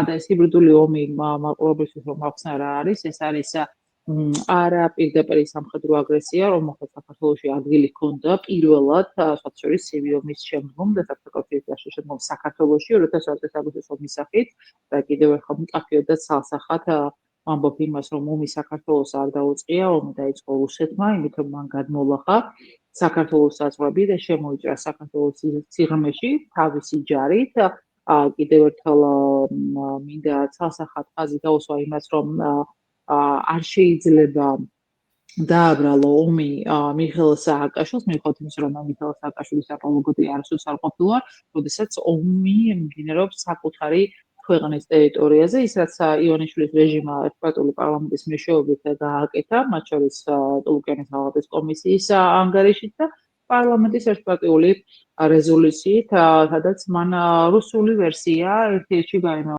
და ეს ჰიბრიდული ომი მაყურებელთვის რომ ახსნა რა არის, ეს არის არა პირდაპირ სამხედრო აგრესია, რომელსაც საქართველოში ადგილი ჰქონდა პირველად, სხვათა შორის ცივი ომის შემდგომ და საქართველოს შემდგომ საქართველოში 2020 აგვისტოს ომის სახით და კიდევ ერთხელ მკაფიოდ და ცალსახად ვამბობ იმას, რომ ომი საქართველოს არ დაუწყია, ომი დაიწყო რუსეთმა, იმით რომ მან გადმოვლახა საქართველოს საზღვრები და შემოიჭრა საქართველოს სიღრმეში თავისი ჯარით. კიდევ ერთხელ მინდა ცალსახად ხაზი გაუსვა იმას, რომ არ შეიძლება დააბრალო ომი მიხეილ სააკაშვილს, მიუხედავად იმისა, რომ მიხეილ სააკაშვილის აპოლოგეტი არასდროს არ ყოფილა, როდესაც ომი მიმდინარეობს საკუთარი ქვეყნის ტერიტორიაზე, ის რაც ივანიშვილის რეჟიმმა ერთპარტიული პარლამენტის მეშვეობით გააკეთა, მათ შორის ლუკიანის ღალატის კომისიის ანგარიშით და პარლამენტის ერთპარტიული რეზოლუციით, სადაც მან რუსული ვერსია ერთ-ერთში გაიმეორებინა.